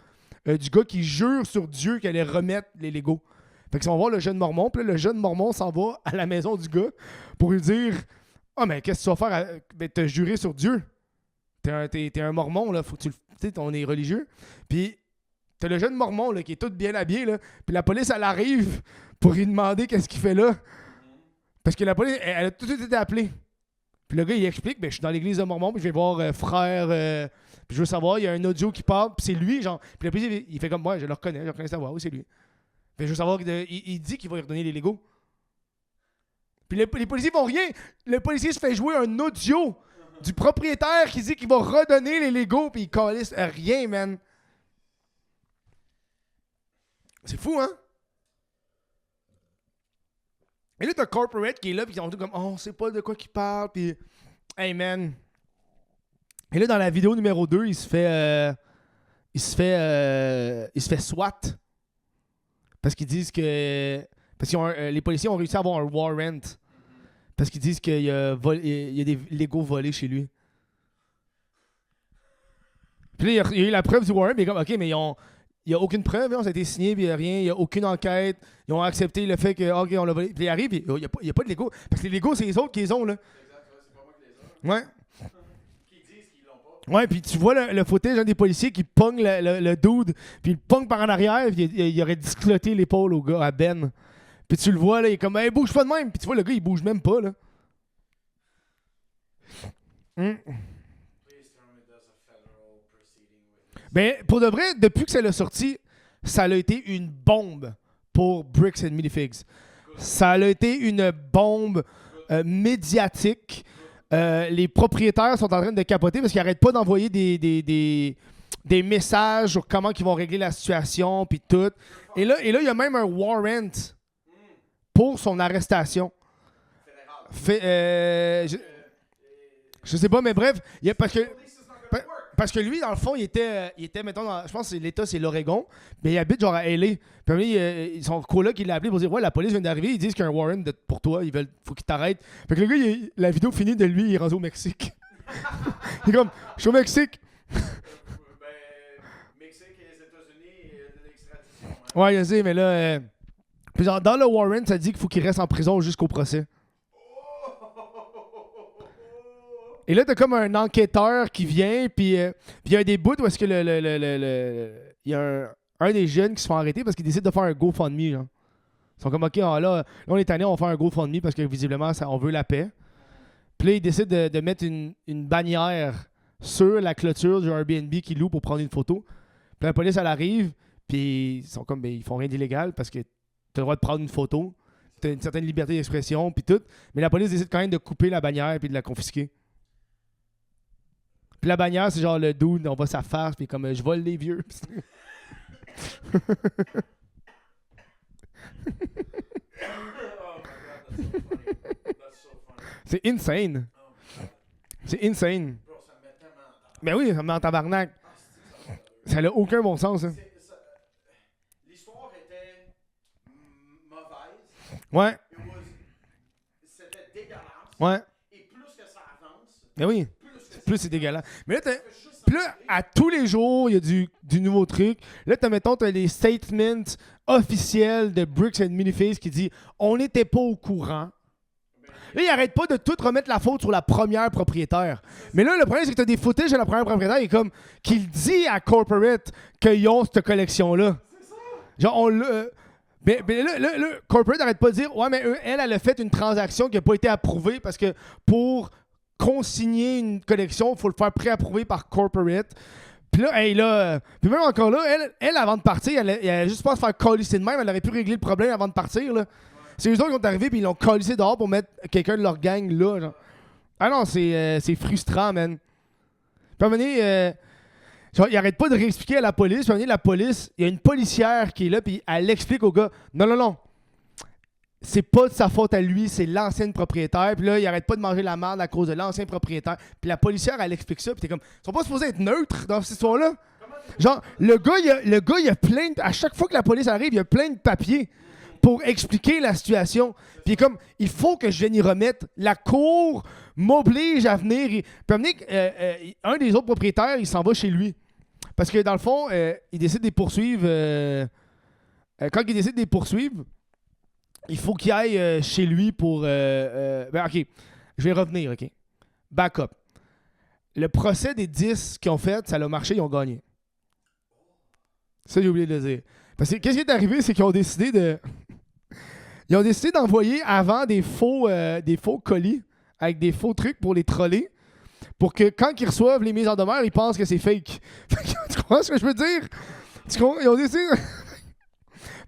du gars qui jure sur Dieu qu'il allait remettre les Legos. Fait qu'ils s'en vont voir le jeune mormon, puis là, le jeune mormon s'en va à la maison du gars pour lui dire « Ah, mais qu'est-ce que tu vas faire? Ben, t'as juré sur Dieu. T'es un mormon, là, faut que tu le... Tu sais, on est religieux. Puis t'as le jeune mormon, là, qui est tout bien habillé, là, puis la police, elle arrive pour lui demander qu'est-ce qu'il fait là. Parce que la police, elle a tout de suite été appelée. Puis le gars, il explique, ben, je suis dans l'église de Mormon, puis je vais voir frère, puis je veux savoir, il y a un audio qui parle, puis c'est lui, genre. Puis le policier, il fait comme moi, je le reconnais savoir, oui, c'est lui. Puis je veux savoir, il dit qu'il va lui redonner les Legos. Puis les policiers font rien. Le policier se fait jouer un audio du propriétaire qui dit qu'il va redonner les Legos, puis il calisse rien, man. C'est fou, hein? Et là, t'as Corporate qui est là, puis ils sont tous comme, oh, on sait pas de quoi qu'il parle, puis, hey, man. Et là, dans la vidéo numéro 2, il se fait SWAT. Parce qu'ils disent que. Parce que les policiers ont réussi à avoir un warrant. Parce qu'ils disent qu'il y a des Legos volés chez lui. Puis là, il y a eu la preuve du warrant, mais comme, ok, mais il n'y a aucune preuve, ça a été signé, puis il n'y a rien, il n'y a aucune enquête. Ils ont accepté le fait que, ok, on l'a volé. Puis il arrive, puis il n'y a pas de Legos. Parce que les Legos, c'est les autres qui les ont, là. Exact, c'est pas moi qui les ai. Ouais. Qui disent qu'ils l'ont pas. Ouais, puis tu vois le footage d'un des policiers qui pogne le dude, puis il pogne par en arrière, puis il aurait discloté l'épaule au gars, à Ben. Puis tu le vois, là, il est comme, hey, bouge pas de même. Puis tu vois, le gars, il bouge même pas, là. Ben, pour de vrai, depuis que ça l'a sorti, ça a été une bombe pour Bricks and Minifigs. Ça a été une bombe médiatique. Les propriétaires sont en train de capoter parce qu'ils n'arrêtent pas d'envoyer des messages sur comment ils vont régler la situation, puis tout. Et là, il y a même un warrant pour son arrestation. Je sais pas, mais bref, parce que lui, dans le fond, il était mettons, je pense que l'État, c'est l'Oregon, mais il habite genre à LA. Puis lui, son coloc, il l'a appelé pour dire, ouais, la police vient d'arriver, ils disent qu'il y a un warrant pour toi, faut qu'il t'arrête. Fait que le gars, la vidéo finit de lui, il est rendu au Mexique. Il est comme, je suis au Mexique. Mexique et les États-Unis, l'extradition. Ouais, je sais, mais là, puis genre, dans le warrant, ça dit qu'il faut qu'il reste en prison jusqu'au procès. Et là, t'as comme un enquêteur qui vient, puis il y a des bouts où est-ce que il y a un des jeunes qui se font arrêter parce qu'il décide de faire un GoFundMe. Genre. Ils sont comme, OK, là, on est tanné, on va faire un GoFundMe parce que visiblement, on veut la paix. Puis là, ils décident de mettre une bannière sur la clôture du Airbnb qu'ils louent pour prendre une photo. Puis la police, elle arrive, puis ils sont comme, ben, ils font rien d'illégal parce que t'as le droit de prendre une photo, t'as une certaine liberté d'expression, puis tout. Mais la police décide quand même de couper la bannière puis de la confisquer. Puis la bannière, c'est genre le dude, on voit sa face, puis comme je vole les vieux. C'est insane. C'est insane. Mais oui, ça me met en tabarnak. Ça n'a aucun bon sens. Hein. L'histoire était mauvaise. Ouais. C'était dégueulasse. Ouais. Et plus que ça avance, Mais oui. Plus c'est dégueulasse. Mais là, puis là, à tous les jours, il y a du nouveau truc. Là, t'as les statements officiels de Bricks and Miniface qui dit « On n'était pas au courant ». Là, ils n'arrêtent pas de tout remettre la faute sur la première propriétaire. Mais là, le problème, c'est que t'as des footages de la première propriétaire et comme qu'il dit à Corporate qu'ils ont cette collection-là. Genre, on l'a... Mais là, Corporate n'arrête pas de dire « Ouais, mais elle a fait une transaction qui n'a pas été approuvée parce que pour... consigner une collection, il faut le faire pré-approuver par corporate. Puis là, puis même encore là, elle avant de partir, elle a juste pas à se faire colisser de même, elle aurait pu régler le problème avant de partir. Là. C'est eux autres qui sont arrivés puis ils l'ont colissé dehors pour mettre quelqu'un de leur gang là. Genre. Ah non, c'est frustrant, man. Puis à un moment donné, genre, il arrête pas de réexpliquer à la police. Puis à un moment donné, la police, il y a une policière qui est là puis elle explique au gars, non. C'est pas de sa faute à lui, c'est l'ancienne propriétaire. Puis là, il arrête pas de manger la merde à cause de l'ancien propriétaire. Puis la policière, elle explique ça. Puis t'es comme, ils sont pas supposés être neutres dans cette histoire-là. Genre, le gars, il a plein de... À chaque fois que la police arrive, il y a plein de papiers pour expliquer la situation. Puis comme, il faut que je vienne y remettre. La cour m'oblige à venir. Puis à un moment donné, un des autres propriétaires, il s'en va chez lui. Parce que dans le fond, il décide de les poursuivre. Quand il décide de les poursuivre, il faut qu'il aille chez lui pour... ben, OK, je vais revenir, OK. Backup. Le procès des 10 qu'ils ont fait, ça a marché, ils ont gagné. Ça, j'ai oublié de le dire. Parce que qu'est-ce qui est arrivé, c'est qu'ils ont décidé de... Ils ont décidé d'envoyer avant des faux colis avec des faux trucs pour les troller. Pour que quand ils reçoivent les mises en demeure, ils pensent que c'est fake. Tu comprends ce que je veux dire? Ils ont décidé...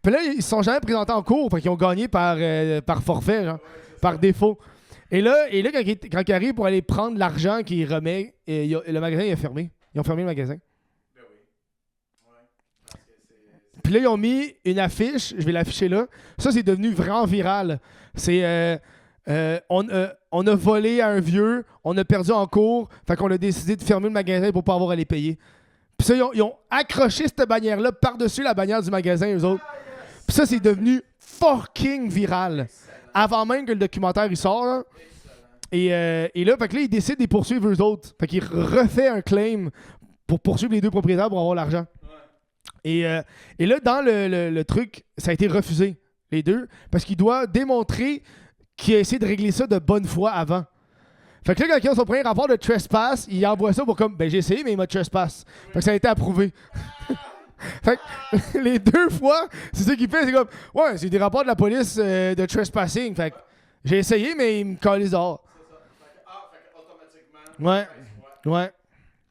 Puis là, ils se sont jamais présentés en cours, fait qu'ils ont gagné par forfait, genre, par défaut. Et là quand ils arrivent pour aller prendre l'argent qu'ils remet, le magasin est fermé. Ils ont fermé le magasin. Ben oui. Ouais. Puis là, ils ont mis une affiche, je vais l'afficher là. Ça, c'est devenu vraiment viral. C'est on a volé à un vieux, on a perdu en cours, fait qu'on a décidé de fermer le magasin pour pas avoir à les payer. Puis ça, ils ont accroché cette bannière-là par-dessus la bannière du magasin, eux autres. Puis ça, c'est devenu fucking viral. Avant même que le documentaire il sort. Là. Et là, fait que là, ils décident de poursuivre eux autres. Fait qu'ils refait un claim pour poursuivre les deux propriétaires pour avoir l'argent. Et là, dans le truc, ça a été refusé, les deux, parce qu'il doit démontrer qu'il a essayé de régler ça de bonne foi avant. Fait que là, quand il a son premier rapport de trespass, il envoie ça pour comme, ben j'ai essayé, mais il m'a trespass. Fait que ça a été approuvé. Fait que les deux fois, c'est ça qu'il fait, c'est comme, ouais, c'est des rapports de la police de trespassing. Fait que j'ai essayé, mais il me colle les ordres. Fait que automatiquement. Ouais.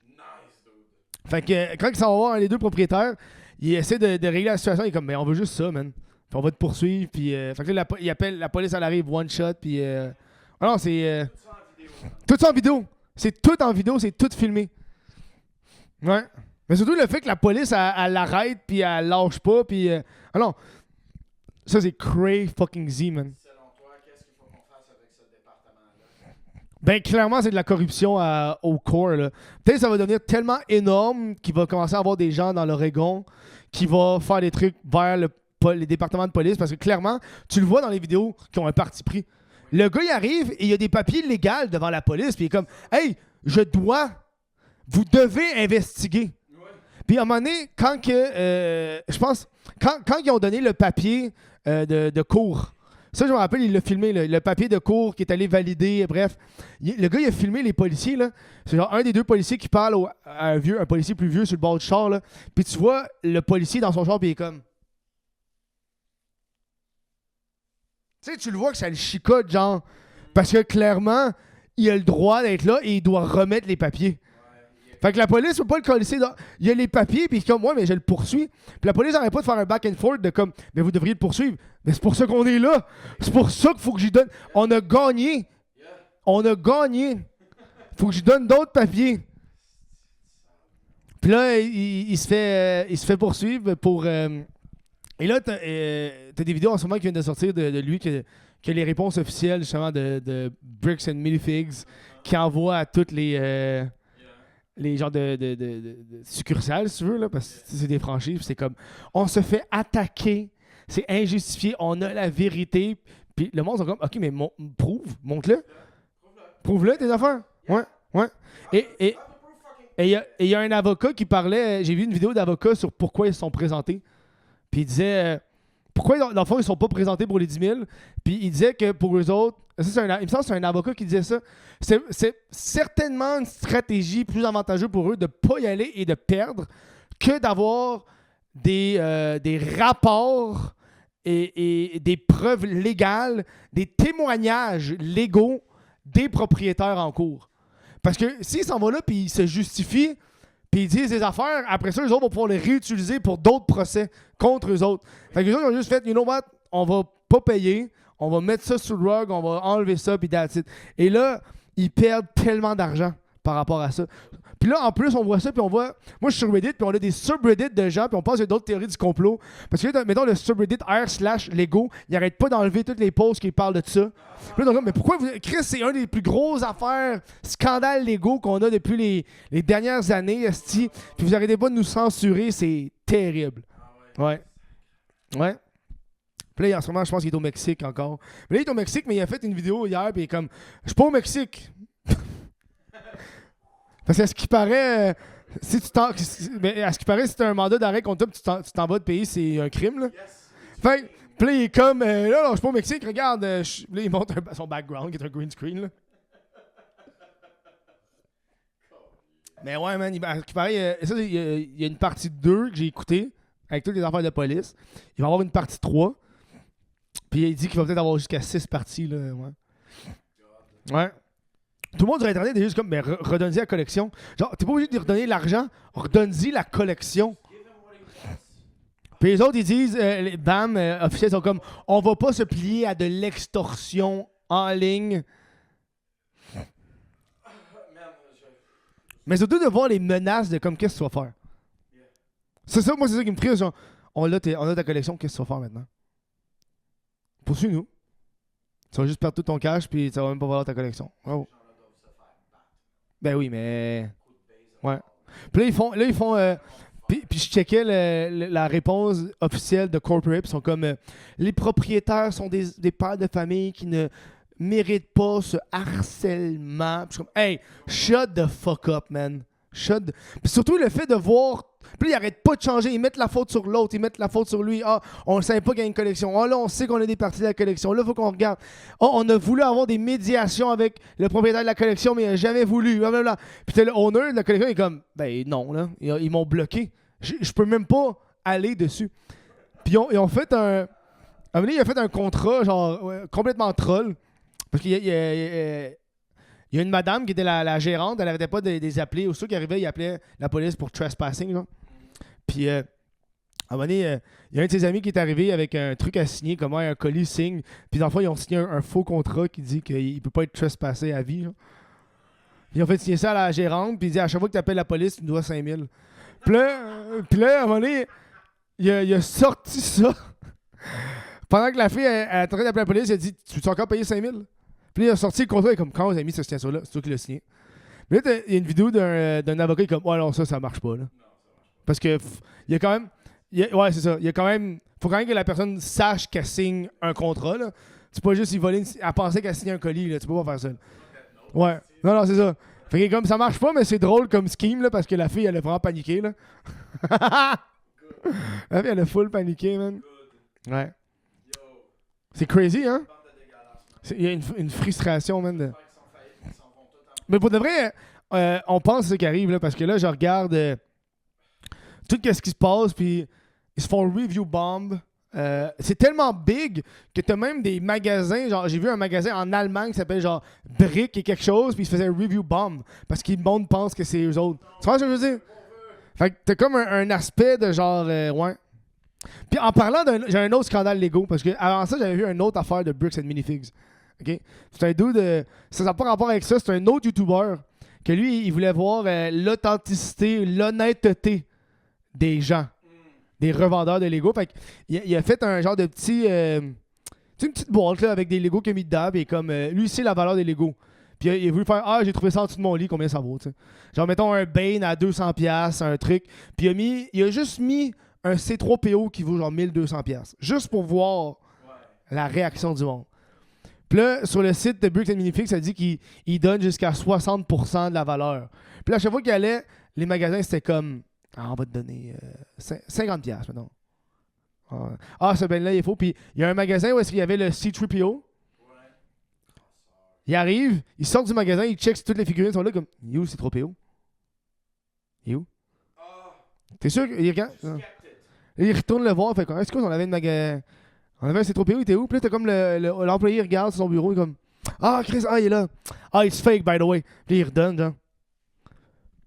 Nice, dude. Fait que quand ils s'en vont voir les deux propriétaires, ils essaient de régler la situation. Ils sont comme, mais on veut juste ça, man. Puis on va te poursuivre. Puis, fait que là, il appelle, la police, elle arrive one shot. Puis. Ah non, c'est. Tout ça en vidéo. Tout ça en vidéo. C'est tout en vidéo, c'est tout filmé. Ouais. Mais surtout le fait que la police, elle l'arrête, puis elle lâche pas, puis... Ah non. Ça, c'est cray fucking Z, man. Selon toi, qu'est-ce qu'il faut qu'on fasse avec ce département-là? Ben, clairement, c'est de la corruption au core, là. Peut-être que ça va devenir tellement énorme qu'il va commencer à avoir des gens dans l'Oregon qui vont faire des trucs vers les départements de police, parce que clairement, tu le vois dans les vidéos qui ont un parti pris. Le gars, il arrive et il y a des papiers légaux devant la police, puis il est comme « Hey, vous devez investiguer. » Puis à un moment donné, quand que, je pense, quand ils ont donné le papier de cours, ça je me rappelle, il l'a filmé, le papier de cours qui est allé valider, bref. Le gars, il a filmé les policiers, là. C'est genre un des deux policiers qui parle à un policier plus vieux sur le bord du char, là. Puis tu vois le policier dans son char, puis il est comme... Tu sais, tu le vois que ça le chicote, genre, parce que clairement, il a le droit d'être là et il doit remettre les papiers. Fait que la police peut pas le coller. Il y a les papiers, puis comme, ouais, mais je le poursuis. Puis la police n'arrête pas de faire un back and forth de comme, mais vous devriez le poursuivre. Mais c'est pour ça qu'on est là. C'est pour ça qu'il faut que j'y donne. On a gagné. On a gagné. Faut que j'y donne d'autres papiers. Puis là, il se fait poursuivre pour. Et là, t'as des vidéos en ce moment qui viennent de sortir de lui que les réponses officielles, justement, de Bricks and Minifigs, qui envoie à toutes les genres de succursales, si tu veux, là, parce que c'est des franchises. C'est comme, on se fait attaquer, c'est injustifié, on a la vérité. Puis le monde sont comme, OK, mais montre-le. Prouve-le, tes affaires. Ouais. Et il y a un avocat qui parlait, j'ai vu une vidéo d'avocat sur pourquoi ils se sont présentés. Puis il disait, pourquoi dans le fond ils ne sont pas présentés pour les 10 000. Puis il disait que pour eux autres, il me semble que c'est un avocat qui disait ça, c'est certainement une stratégie plus avantageuse pour eux de ne pas y aller et de perdre que d'avoir des rapports et des preuves légales, des témoignages légaux des propriétaires en cours. Parce que s'ils s'en vont là puis ils se justifient, puis ils disent des affaires, après ça, les autres vont pouvoir les réutiliser pour d'autres procès contre eux autres. Fait que les autres ont juste fait, you know what, on va pas payer, on va mettre ça sur le rug, on va enlever ça, puis that's it. Et là, ils perdent tellement d'argent par rapport à ça. Puis là, en plus, on voit ça, puis on voit... Moi, je suis sur Reddit, puis on a des subreddits de gens, puis on pense qu'il y a d'autres théories du complot. Parce que là, mettons, le subreddit r/Lego, il n'arrête pas d'enlever toutes les posts qui parlent de ça. Puis là, donc, mais pourquoi Chris, c'est un des plus grosses affaires, scandales Lego qu'on a depuis les dernières années, esti. Puis vous n'arrêtez pas de nous censurer, c'est terrible. Ouais. Puis là, en ce moment, je pense qu'il est au Mexique encore. Mais là, il est au Mexique, mais il a fait une vidéo hier, puis il est comme, je suis pas au Mexique. Parce qu'à ce qui paraît, si c'est un mandat d'arrêt contre toi, tu t'en vas de pays, c'est un crime, là. Fait puis là, il est comme, là, je suis pas au Mexique, regarde, là, il montre son background qui est un green screen, là. Mais ouais, man, à ce qui paraît, il y a une partie 2 que j'ai écoutée, avec toutes les affaires de police. Il va y avoir une partie 3. Puis il dit qu'il va peut-être avoir jusqu'à 6 parties, là, ouais. Tout le monde sur Internet est juste comme, mais redonne-y la collection. Genre, t'es pas obligé de lui redonner l'argent, redonne-y la collection. Puis les autres, ils disent, les BAM officiels sont comme, on va pas se plier à de l'extorsion en ligne. Mais surtout de voir les menaces de comme, qu'est-ce que tu vas faire. C'est ça, moi, c'est ça qui me frise. Genre, on a ta collection, qu'est-ce que tu vas faire maintenant? Poursuis-nous. Tu vas juste perdre tout ton cash, puis tu vas même pas voir ta collection. Oh. Ben oui, mais... Ouais. Puis là, ils font... Puis je checkais la réponse officielle de Corporate, puis ils sont comme... les propriétaires sont des pères de famille qui ne méritent pas ce harcèlement. Puis je suis comme, hey, shut the fuck up, man. Puis surtout le fait de voir... Puis ils arrêtent pas de changer, ils mettent la faute sur l'autre, ils mettent la faute sur lui. Ah, on ne savait pas qu'il y a une collection. Ah là, on sait qu'on a des parties de la collection. Là, il faut qu'on regarde. Ah, on a voulu avoir des médiations avec le propriétaire de la collection, mais il n'a jamais voulu. Blablabla. Puis le owner de la collection, il est comme, ben non, là, ils m'ont bloqué. Je peux même pas aller dessus. Puis ils ont fait un... À un moment donné, il a fait un contrat, genre, complètement troll. Parce qu'il y a une madame qui était la gérante, elle n'arrêtait pas de les appeler. Aussitôt qu'il arrivait, il appelait la police pour trespassing, genre. Puis À un moment donné, il y a un de ses amis qui est arrivé avec un truc à signer, comment un colis signe. Puis dans le fond, ils ont signé un faux contrat qui dit qu'il peut pas être trespassé à vie. Genre. Puis ils ont fait signer ça à la gérante, puis il dit à chaque fois que tu appelles la police, tu me dois 5 000. Puis là, à un moment donné, il a sorti ça. Pendant que la fille elle est en train d'appeler la police, il a dit tu veux encore payer 5 000? Puis là, il a sorti le contrat, il est comme quand vous avez mis ce signature-là, c'est toi qui l'as signé. Mais là, il y a une vidéo d'un avocat qui est comme ouais, non, ça marche pas. Là. Parce que il y a quand même. Ouais, c'est ça. Il y a quand même. Faut quand même que la personne sache qu'elle signe un contrat. Là. Tu peux pas juste y voler. Elle pensait qu'elle signait un colis. Là. Tu peux pas faire ça. Là. Ouais. Non, c'est ça. Fait que comme ça marche pas, mais c'est drôle comme scheme là, parce que la fille, elle a vraiment paniqué. Là. La fille, elle a full paniqué, man. Ouais. C'est crazy, hein? Il y a une frustration, man. Mais pour de vrai, on pense ce qui arrive, là, parce que là, je regarde tout ce qui se passe, puis ils se font review bomb. C'est tellement big que t'as même des magasins, genre j'ai vu un magasin en Allemagne qui s'appelle genre Brick et quelque chose, puis ils se faisaient review bomb parce que le monde pense que c'est eux autres. Tu vois ce que je veux dire? Fait que t'as comme un aspect de genre ouais. Puis en parlant j'ai un autre scandale Lego, parce que avant ça j'avais vu une autre affaire de Bricks and Minifigs. OK? C'est un dude ça n'a pas rapport avec ça, c'est un autre YouTuber que lui il voulait voir l'authenticité, l'honnêteté des gens, des revendeurs de Lego. Fait qu'il a fait un genre de petit tu sais, une petite boîte là, avec des Lego qu'il a mis dedans, et comme lui c'est la valeur des Lego. Puis il a voulu faire j'ai trouvé ça en dessous de mon lit, combien ça vaut, tu sais. Genre mettons un Bane à 200$, un truc. Puis il a juste mis un C3PO qui vaut genre 1200$, juste pour voir la réaction du monde. Puis là, sur le site de Bricks and Minifigs, ça dit qu'il donne jusqu'à 60% de la valeur. Puis là, à chaque fois qu'il allait, les magasins, c'était comme on va te donner 50$ maintenant. Ce ben là il est faux. Puis il y a un magasin où est-ce qu'il y avait le C3PO. Il arrive, il sort du magasin, il check si toutes les figurines sont là comme il est où le C3PO? Il est où? T'es sûr qu'il regarde? Il retourne le voir, fait est-ce qu'on avait une magasin? On avait un C3PO, il était où? Puis là, t'as comme l'employé regarde sur son bureau, il est comme Chris, il est là. It's fake by the way. Puis il redonne, genre.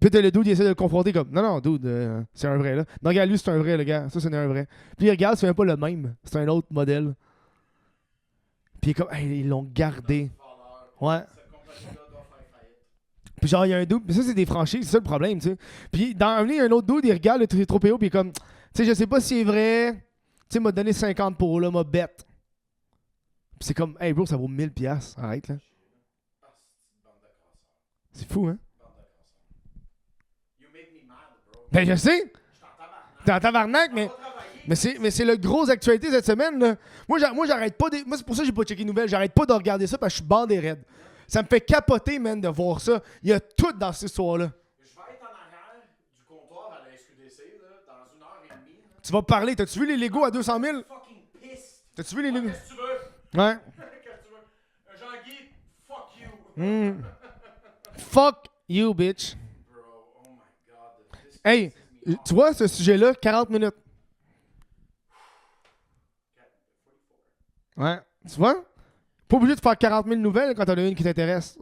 Puis t'as le dude, il essaie de le confronter comme non, dude, c'est un vrai là. Non, regarde, lui, c'est un vrai, le gars. Ça, c'est un vrai. Puis il regarde, c'est même pas le même. C'est un autre modèle. Puis il est comme, ils l'ont gardé. Ouais. Puis genre, il y a un dude, mais ça, c'est des franchises, c'est ça le problème, tu sais. Puis dans un, il y a un autre dude, il regarde le C3PO, puis il est comme, tu sais, je sais pas si c'est vrai. Tu sais, il m'a donné 50 pour là, m'a bête. Puis c'est comme, bro, ça vaut 1000$. Arrête, là. C'est fou, hein? Ben, je sais. T'es en tabarnak, mais c'est le gros actualité cette semaine, là. Moi, j'arrête pas. Moi, c'est pour ça que j'ai pas checké les nouvelles. J'arrête pas de regarder ça parce que je suis bandé raide. Ça me fait capoter, man, de voir ça. Il y a tout dans cette histoire-là. Je vais être en arrière du comptoir à la SQDC, là, dans 1h30. Là. Tu vas parler. T'as-tu vu les Legos à 200 000? T'as-tu vu les Legos? Qu'est-ce que tu veux? Ouais. Qu'est-ce que tu veux? Jean-Guy, fuck you. Fuck you, bitch. Bro, oh my god. Hey, tu vois ce sujet-là, 40 minutes. Ouais. Tu vois? Pas obligé de faire 40 000 nouvelles quand t'en as une qui t'intéresse.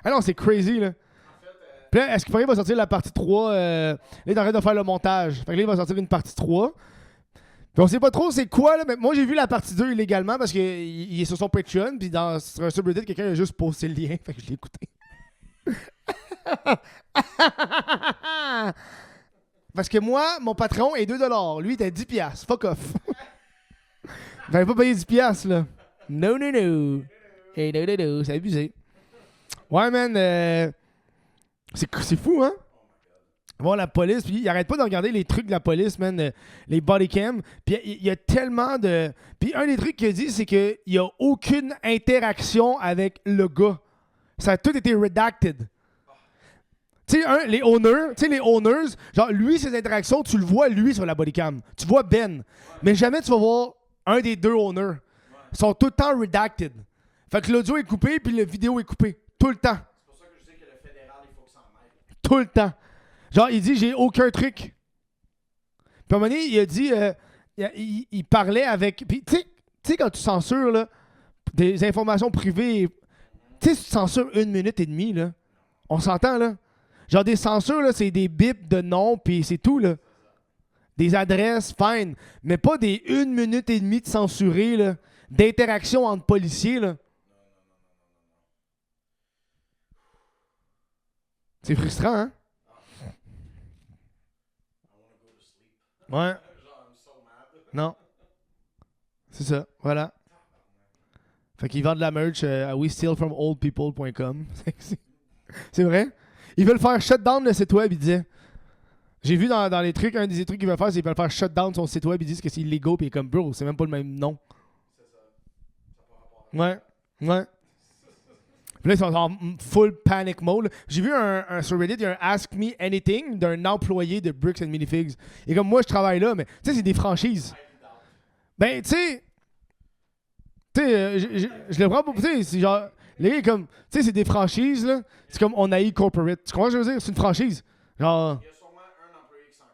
Ah non, c'est crazy, là. Puis là, est-ce qu'il va sortir la partie 3? Là, il est en train de faire le montage. Fait que là, il va sortir une partie 3. Puis on sait pas trop c'est quoi, là. Mais moi, j'ai vu la partie 2 illégalement parce qu'il est sur son Patreon. Puis sur un subreddit, quelqu'un a juste posté le lien. Fait que je l'ai écouté. Parce que moi, mon patron est 2$. Lui, il était 10$. Fuck off. J'avais pas payé 10$, là. No. Hey, no. C'est abusé. Ouais, man. C'est fou, hein? Bon, la police, puis il arrête pas de regarder les trucs de la police, man. Les body cam. Puis il y a tellement de... Puis un des trucs qu'il a dit, c'est qu'il y a aucune interaction avec le gars. Ça a tout été redacted. Tu sais, les owners, genre, lui, ses interactions, tu le vois, lui, sur la bodycam. Tu vois Ben. Mais jamais tu vas voir un des deux owners. Ils sont tout le temps redacted. Fait que l'audio est coupé, puis la vidéo est coupée. Tout le temps. C'est pour ça que je dis que le fédéral, il faut que ça en mêle. Tout le temps. Genre, il dit, j'ai aucun truc. Puis à un moment donné, il a dit, il parlait avec... Puis tu sais, quand tu censures, là, des informations privées, tu sais, si tu censures 1 minute et demie, là, on s'entend, là. Genre, des censures, là, c'est des bips de nom, puis c'est tout, là. Des adresses, fine. Mais pas des 1 minute et demie de censuré, là. D'interaction entre policiers, là. C'est frustrant, hein? Ouais. Non. C'est ça, voilà. Fait qu'ils vendent de la merch à westealfromoldpeople.com. C'est vrai? Ils veulent faire shutdown le site web, ils disaient. J'ai vu dans les trucs, un des trucs qu'ils veulent faire, c'est qu'ils veulent faire shutdown son site web, ils disent que c'est illégal, puis il est comme, bro, c'est même pas le même nom. Ouais, ouais. Puis là, ils sont en full panic mode. J'ai vu un sur Reddit, il y a un Ask Me Anything d'un employé de Bricks and Minifigs. Et comme moi, je travaille là, mais tu sais, c'est des franchises. Ben, tu sais, je le prends pas. Tu sais, c'est genre, les gars, comme, tu sais, c'est des franchises, là. C'est comme on a eu corporate. Tu comprends ce que je veux dire? C'est une franchise. Genre. Il y a sûrement un employé qui s'en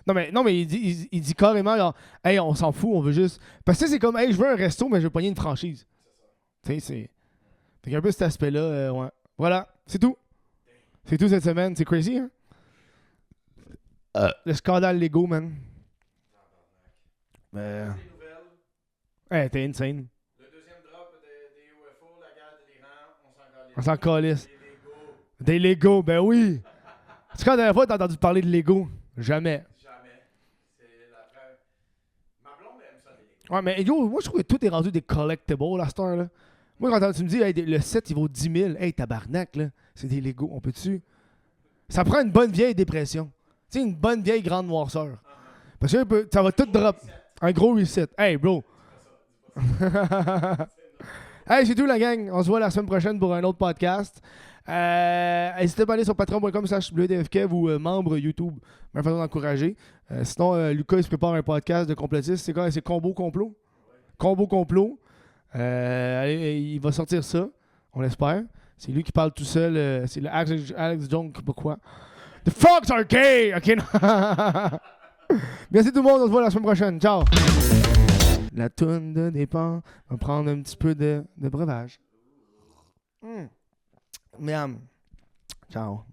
calisse. Non, mais il dit carrément, genre, hey, on s'en fout, on veut juste. Parce que c'est comme, hey, je veux un resto, mais je veux pogner une franchise. Tu sais, c'est. Fait qu'un peu cet aspect-là, ouais. Voilà, c'est tout. C'est tout cette semaine. C'est crazy, hein? Le scandale Lego, man. Des nouvelles. Hey, t'es insane. Le deuxième drop des UFO, la guerre de l'Iran, On s'en calisse. Des Lego. Des Lego, ben oui. C'est quand la dernière fois t'as entendu parler de Lego? Jamais. Jamais. C'est la preuve. Ma blonde aime ça, les Lego. Ouais, mais yo, moi je trouve que tout est rendu des collectibles à cette heure, là. Moi, quand tu me dis, hey, le set, il vaut 10 000, hey, tabarnak, là, c'est des Lego, on peut-tu? Ça prend une bonne vieille dépression. Tu sais, une bonne vieille grande noirceur. Parce que ça va tout drop. Un gros reset. Hey, bro. Hey, c'est tout, la gang. On se voit la semaine prochaine pour un autre podcast. N'hésitez pas à aller sur patreon.com/WDFKev ou membre YouTube. Meilleure façon d'encourager. Sinon, Lucas, il se prépare un podcast de complotistes. C'est quoi? C'est Combo Complot? Combo Complot. Allez, il va sortir ça, on l'espère. C'est lui qui parle tout seul. C'est le Alex Jones, pourquoi? The frogs are gay! Ok, non. Merci tout le monde, on se voit la semaine prochaine. Ciao! La toune de dépend va prendre un petit peu de breuvage. Miam. Ciao.